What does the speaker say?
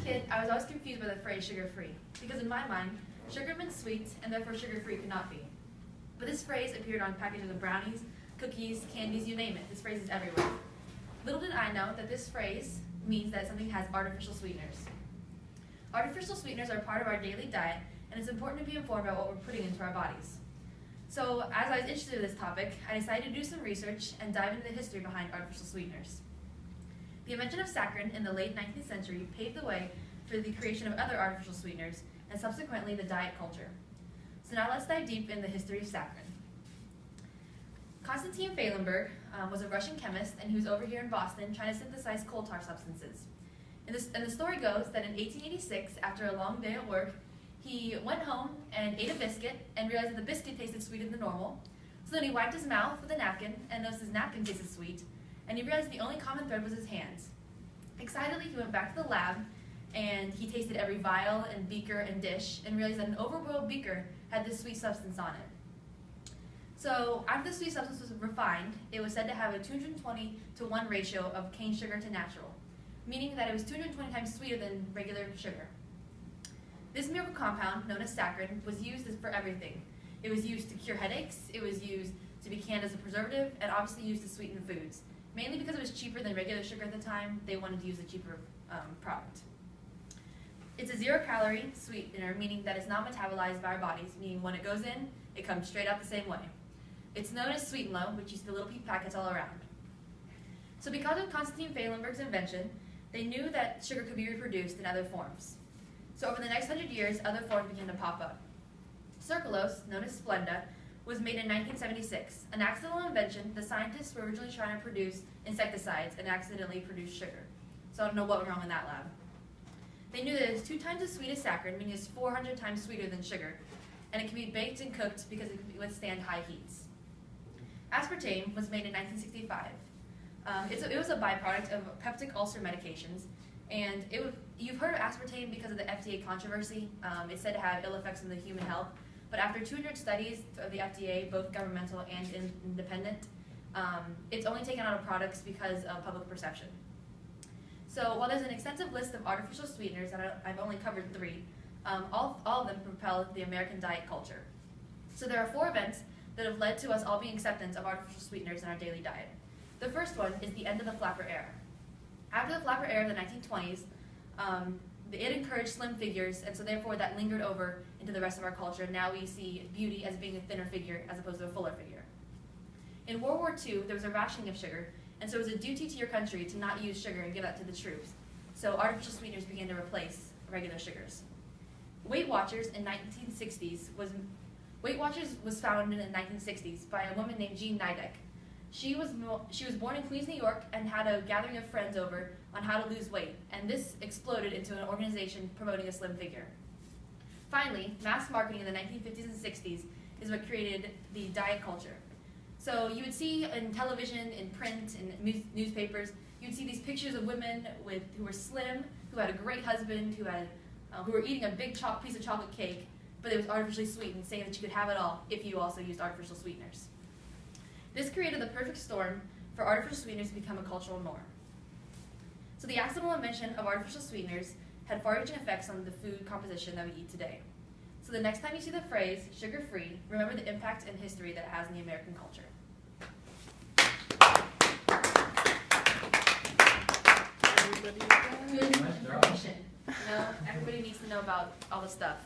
kid, I was always confused by the phrase sugar-free, because in my mind, sugar meant sweet, and therefore sugar-free could not be. But this phrase appeared on packages of brownies, cookies, candies, you name it. This phrase is everywhere. Little did I know that this phrase means that something has artificial sweeteners. Artificial sweeteners are part of our daily diet, and it's important to be informed about what we're putting into our bodies. So, as I was interested in this topic, I decided to do some research and dive into the history behind artificial sweeteners. The invention of saccharin in the late 19th century paved the way for the creation of other artificial sweeteners, and subsequently the diet culture. So now let's dive deep in the history of saccharin. Konstantin Fehlenberg was a Russian chemist, and he was over here in Boston trying to synthesize coal tar substances. And the story goes that in 1886, after a long day at work, he went home and ate a biscuit and realized that the biscuit tasted sweeter than normal. So then he wiped his mouth with a napkin and noticed his napkin tasted sweet, and he realized the only common thread was his hands. Excitedly, he went back to the lab and he tasted every vial and beaker and dish and realized that an overboiled beaker had this sweet substance on it. So after the sweet substance was refined, it was said to have a 220 to 1 ratio of cane sugar to natural, meaning that it was 220 times sweeter than regular sugar. This miracle compound, known as saccharin, was used for everything. It was used to cure headaches, it was used to be canned as a preservative, and obviously used to sweeten foods. Mainly because it was cheaper than regular sugar at the time, they wanted to use a cheaper product. It's a 0-calorie sweetener, meaning that it's not metabolized by our bodies, meaning when it goes in, it comes straight out the same way. It's known as Sweet and Low, which is the little pea packets all around. So because of Konstantin Fehlenberg's invention, they knew that sugar could be reproduced in other forms. So over the next 100 years, other forms began to pop up. Sucralose, known as Splenda, was made in 1976. An accidental invention. The scientists were originally trying to produce insecticides and accidentally produced sugar. So I don't know what went wrong in that lab. They knew that it was 2 times as sweet as saccharin, meaning it's 400 times sweeter than sugar, and it can be baked and cooked because it can withstand high heats. Aspartame was made in 1965. It was a byproduct of peptic ulcer medications, and you've heard of aspartame because of the FDA controversy. It's said to have ill effects on the human health, but after 200 studies of the FDA, both governmental and independent, it's only taken out of products because of public perception. So while there's an extensive list of artificial sweeteners, and I've only covered 3, all of them propel the American diet culture. So there are 4 events that have led to us all being acceptance of artificial sweeteners in our daily diet. The first one is the end of the flapper era. After the flapper era of the 1920s, it encouraged slim figures, and so therefore that lingered over into the rest of our culture. Now we see beauty as being a thinner figure as opposed to a fuller figure. In World War II, there was a rationing of sugar, and so it was a duty to your country to not use sugar and give that to the troops. So artificial sweeteners began to replace regular sugars. Weight Watchers in 1960s was founded in the 1960s by a woman named Jean Nidek. She was born in Queens, New York, and had a gathering of friends over on how to lose weight, and this exploded into an organization promoting a slim figure. Finally, mass marketing in the 1950s and 60s is what created the diet culture. So you would see in television, in print, in newspapers, you'd see these pictures of women who were slim, who had a great husband, who were eating a big piece of chocolate cake, but it was artificially sweetened, saying that you could have it all if you also used artificial sweeteners. This created the perfect storm for artificial sweeteners to become a cultural norm. So the accidental invention of artificial sweeteners had far-reaching effects on the food composition that we eat today. So the next time you see the phrase sugar-free, remember the impact and history that it has in the American culture. Good information. Everybody needs to know about all the stuff.